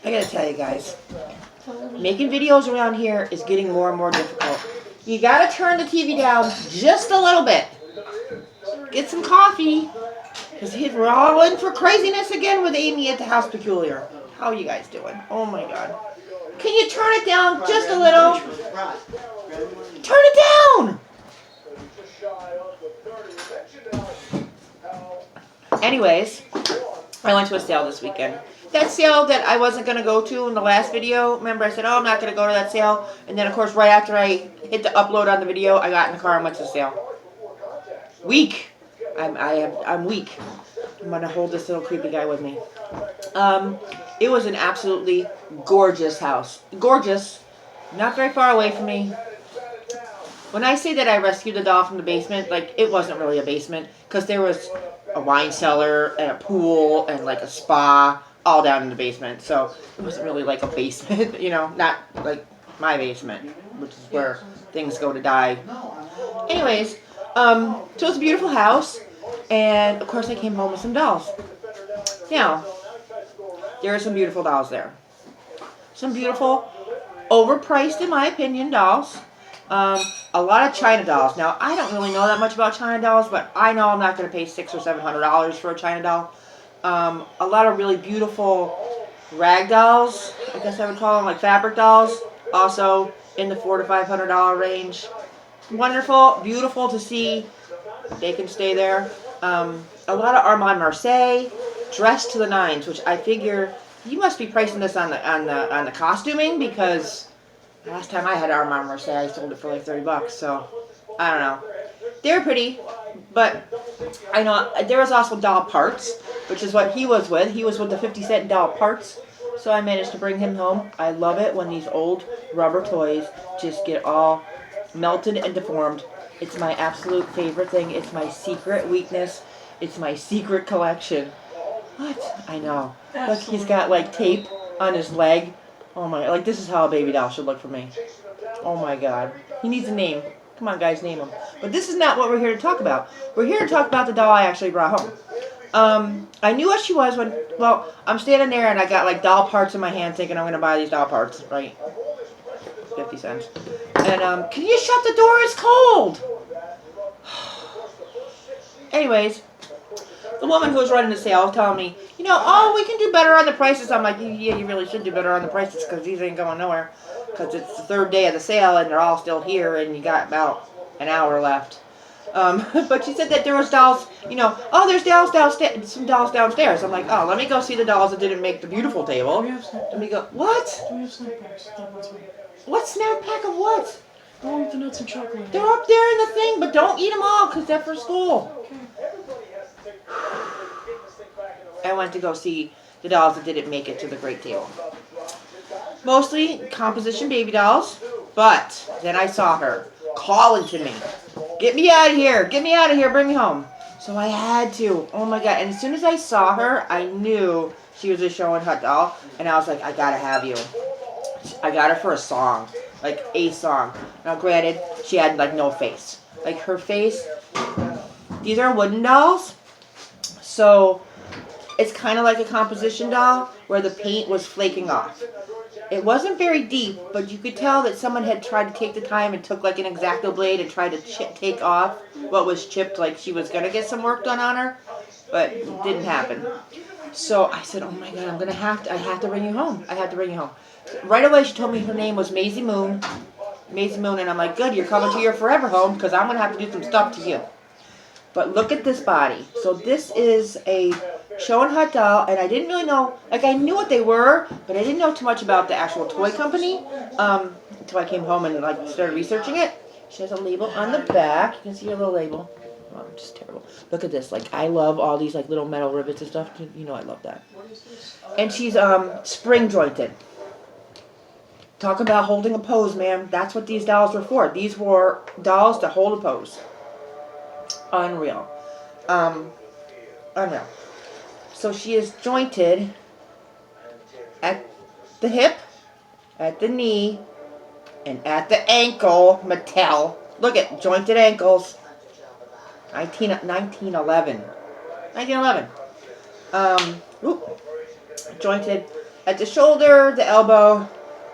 I gotta tell you guys, making videos around here is getting more and more difficult. You gotta turn the TV down just a little bit. Get some coffee. Because we're all in for craziness again with Amy at the House Peculiar. How are you guys doing? Oh my god. Can you turn it down just a little? Turn it down! Anyways, I went to a sale this weekend. That sale that I wasn't going to go to in the last video, remember I said, oh, I'm not going to go to that sale. And then, of course, right after I hit the upload on the video, I got in the car and went to the sale. Weak. I'm weak. I'm going to hold this little creepy guy with me. It was an absolutely gorgeous house. Gorgeous. Not very far away from me. When I say that I rescued the doll from the basement, like, it wasn't really a basement. Because there was a wine cellar and a pool and, like, a spa all down in the basement. So it wasn't really like a basement, you know, not like my basement, which is where things go to die. Anyways, so it was a beautiful house. And, of course, I came home with some dolls. Now, there are some beautiful dolls there. Some beautiful, overpriced, in my opinion, dolls. A lot of China dolls. Now, I don't really know that much about China dolls, but I know I'm not going to pay $600 or $700 for a China doll. A lot of really beautiful rag dolls, I guess I would call them, like fabric dolls. Also in the $400 to $500 range. Wonderful, beautiful to see. They can stay there. A lot of Armand Marseille, dressed to the nines, which I figure you must be pricing this on the costuming, because last time I had Armand Marseille, I sold it for like $30. So I don't know. They're pretty, but I know there was also doll parts, which is what he was with. He was with the 50-cent doll parts. So I managed to bring him home. I love it when these old rubber toys just get all melted and deformed. It's my absolute favorite thing. It's my secret weakness. It's my secret collection. What? I know. Look, he's got like tape on his leg. Oh my, like this is how a baby doll should look for me. Oh my god. He needs a name. Come on guys, name him. But this is not what we're here to talk about. We're here to talk about the doll I actually brought home. I knew what she was when, well, I'm standing there and I got like doll parts in my hand thinking I'm going to buy these doll parts, right? 50 cents. And, can you shut the door? It's cold! Anyways, the woman who was running the sale was telling me, you know, oh, we can do better on the prices. I'm like, yeah, you really should do better on the prices because these ain't going nowhere. Because it's the third day of the sale and they're all still here and you got about an hour left. But she said that there was dolls, you know, oh, there's dolls downstairs, some dolls downstairs. I'm like, oh, let me go see the dolls that didn't make the beautiful table. Let me go, what? We have snack packs. What snack pack of what? The one with the nuts and chocolate. They're up there in the thing, but don't eat them all because they're for school. I went to go see the dolls that didn't make it to the great table. Mostly composition baby dolls, but then I saw her calling to me. Get me out of here. Get me out of here. Bring me home. So I had to. Oh my god. And as soon as I saw her, I knew she was a Schoenhut doll. And I was like, I gotta have you. I got her for a song. Like a song. Now granted, she had like no face. Like her face. These are wooden dolls. So it's kind of like a composition doll where the paint was flaking off. It wasn't very deep, but you could tell that someone had tried to take the time and took like an X-Acto blade and tried to take off what was chipped, like she was going to get some work done on her, but it didn't happen. So I said, oh my god, I have to bring you home. I have to bring you home. Right away she told me her name was Maisie Moon. Maisie Moon, and I'm like, good, you're coming to your forever home because I'm going to have to do some stuff to you. But look at this body. So this is a Schoenhut doll, and I didn't really know, like I knew what they were, but I didn't know too much about the actual toy company until I came home and like started researching it. She has a label on the back. You can see her little label. Oh, I'm just terrible. Look at this. Like I love all these like little metal rivets and stuff. You know I love that. And she's spring jointed. Talk about holding a pose, man. That's what these dolls were for. These were dolls to hold a pose. Unreal. Unreal. So she is jointed at the hip, at the knee, and at the ankle. Mattel. Look at jointed ankles. 1911. Jointed at the shoulder, the elbow,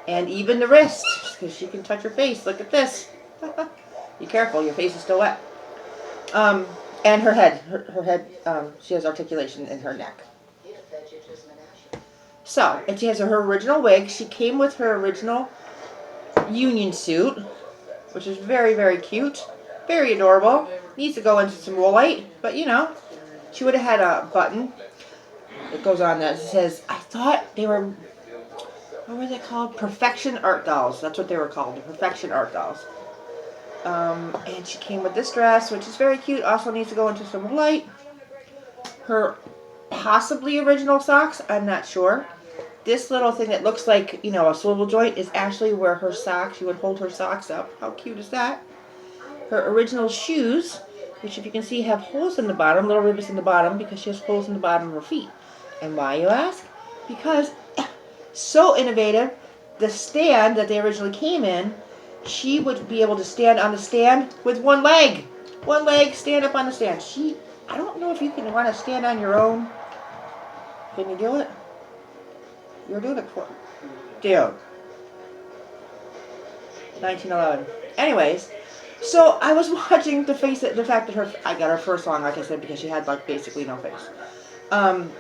and even the wrist, because she can touch her face. Look at this. Be careful, your face is still wet. And her head. Her head, she has articulation in her neck. So, and she has her original wig. She came with her original union suit, which is very, very cute. Very adorable. Needs to go into some woolite, but you know, she would have had a button. It goes on that says, I thought they were, what were they called? Perfection Art Dolls. That's what they were called, the Perfection Art Dolls. And she came with this dress, which is very cute. Also needs to go into some light. Her possibly original socks, I'm not sure. This little thing that looks like, you know, a swivel joint is actually where her socks, she would hold her socks up. How cute is that? Her original shoes, which if you can see have holes in the bottom, little rivets in the bottom, because she has holes in the bottom of her feet. And why, you ask? Because, so innovative, the stand that they originally came in, she would be able to stand on the stand with one leg. One leg, stand up on the stand. I don't know if you can want to stand on your own. Can you do it? You're doing it, dude. 1911. Anyways, so I was watching the fact that I got her first song, like I said, because she had like basically no face. And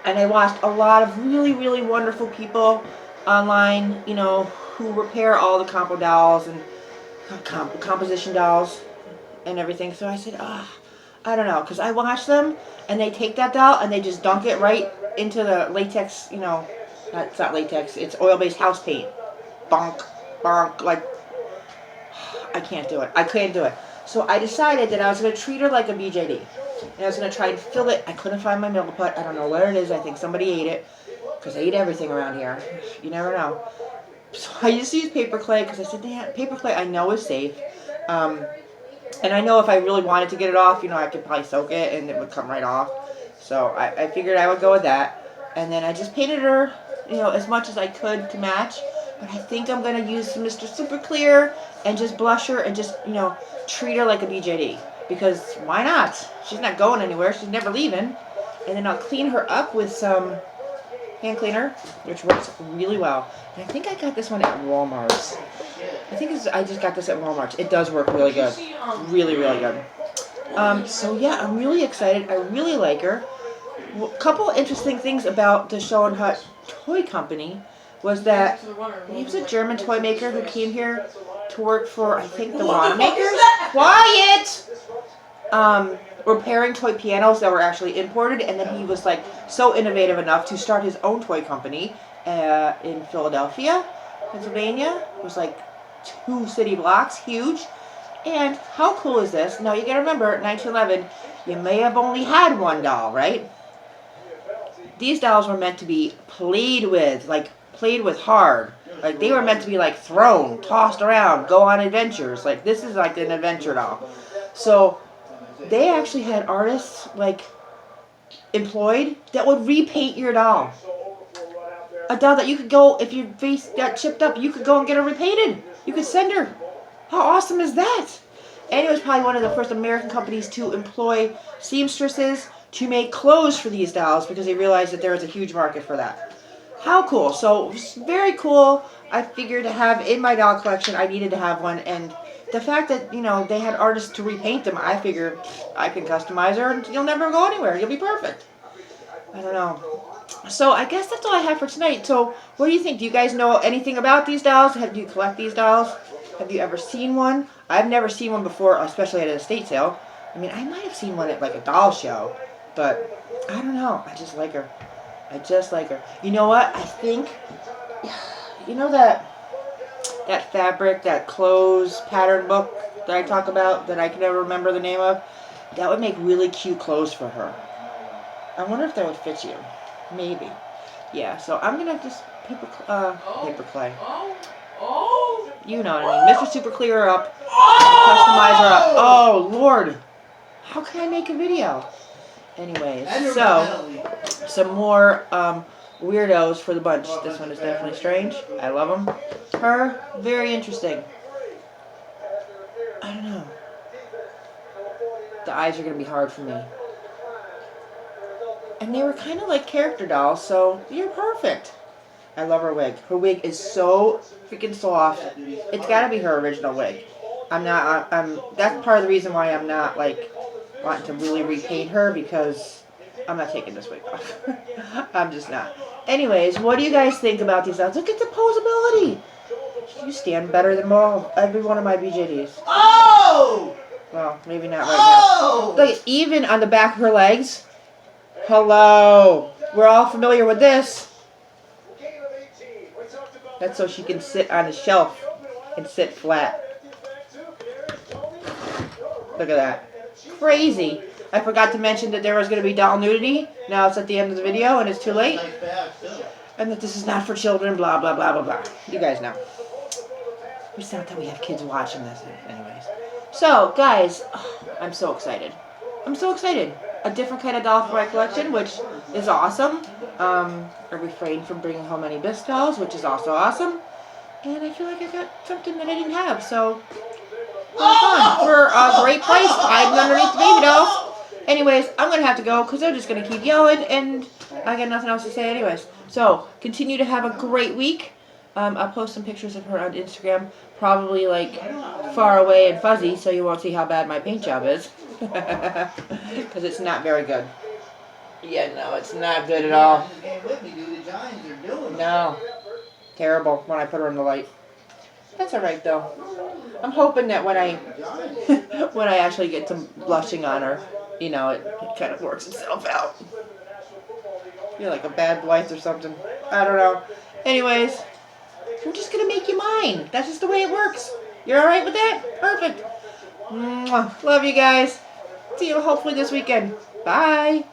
I watched a lot of really, really wonderful people online, you know, who repair all the compo dolls and composition dolls and everything. So I said, I don't know, because I watch them and they take that doll and they just dunk it right into the latex, you know, it's not latex, it's oil-based house paint. Bonk, bonk, like, I can't do it. I couldn't do it. So I decided that I was going to treat her like a BJD. And I was going to try and fill it. I couldn't find my Milliput. I don't know where it is. I think somebody ate it. Because I eat everything around here. You never know. So I used to use paper clay because I said, damn, paper clay I know is safe. And I know if I really wanted to get it off, you know, I could probably soak it and it would come right off. So I figured I would go with that. And then I just painted her, you know, as much as I could to match. But I think I'm going to use some Mr. Super Clear and just blush her and just, you know, treat her like a BJD. Because why not? She's not going anywhere. She's never leaving. And then I'll clean her up with some hand cleaner, which works really well. And I think I got this one at Walmart's. I just got this at Walmart's. It does work really good. Really, really good. So yeah, I'm really excited. I really like her. A couple interesting things about the Schoenhut toy company was that he was a German toy maker who came here to work for, I think, the Wanenmakers. Quiet! Repairing toy pianos that were actually imported, and then he was like so innovative enough to start his own toy company in Philadelphia, Pennsylvania. It was like 2 city blocks, huge. And how cool is this? Now you gotta remember, 1911, you may have only had one doll, right? These dolls were meant to be played with, like played with hard. Like they were meant to be like thrown, tossed around, go on adventures. Like this is like an adventure doll. So they actually had artists like employed that would repaint your doll. A doll that you could go, if your face got chipped up, you could go and get her repainted. You could send her. How awesome is that? And it was probably one of the first American companies to employ seamstresses to make clothes for these dolls because they realized that there was a huge market for that. How cool. So, very cool. I figured to have in my doll collection, I needed to have one. And the fact that, you know, they had artists to repaint them, I figured I can customize her and you'll never go anywhere. You'll be perfect. I don't know. So, I guess that's all I have for tonight. So, what do you think? Do you guys know anything about these dolls? Do you collect these dolls? Have you ever seen one? I've never seen one before, especially at an estate sale. I mean, I might have seen one at like a doll show, but I don't know. I just like her. I just like her. You know what? I think, you know that fabric, that clothes pattern book that I talk about that I can never remember the name of? That would make really cute clothes for her. I wonder if that would fit you. Maybe. Yeah, so I'm going to just paper clay. You know what I mean. Mr. Super Clear her up. Customize her up. Oh, Lord. How can I make a video? Anyways, so some more weirdos for the bunch. This one is definitely strange. I love them. Her, very interesting. I don't know. The eyes are going to be hard for me. And they were kind of like character dolls, so you're perfect. I love her wig. Her wig is so freaking soft. It's gotta be her original wig. I'm that's part of the reason why I'm not like wanting to really repaint her, because I'm not taking this wig off. I'm just not. Anyways, what do you guys think about these outfits? Look at the posability. You stand better than every one of my BJDs. Oh! Well, maybe not right now. Look, even on the back of her legs. Hello. We're all familiar with this. That's so she can sit on the shelf and sit flat. Look at that. Crazy. I forgot to mention that there was going to be doll nudity. Now it's at the end of the video and it's too late. And that this is not for children, blah, blah, blah, blah, blah. You guys know. It's not that we have kids watching this anyways. So, guys, I'm so excited. I'm so excited. A different kind of doll for my collection, which is awesome. I refrained from bringing home any Bisque dolls, which is also awesome. And I feel like I got something that I didn't have, so fun. For a great price, hiding underneath the baby dolls. Anyways, I'm going to have to go because they're just going to keep yelling, and I got nothing else to say anyways. So, continue to have a great week. I'll post some pictures of her on Instagram, probably like far away and fuzzy, so you won't see how bad my paint job is. Because it's not very good. Yeah, no, it's not good at all. No. Terrible when I put her in the light. That's alright though. I'm hoping that when I when I actually get some blushing on her, you know, it kind of works itself out. You're like a bad wife or something. I don't know. Anyways, I'm just going to make you mine. That's just the way it works. You're alright with that? Perfect. Mwah. Love you guys. See you hopefully this weekend. Bye.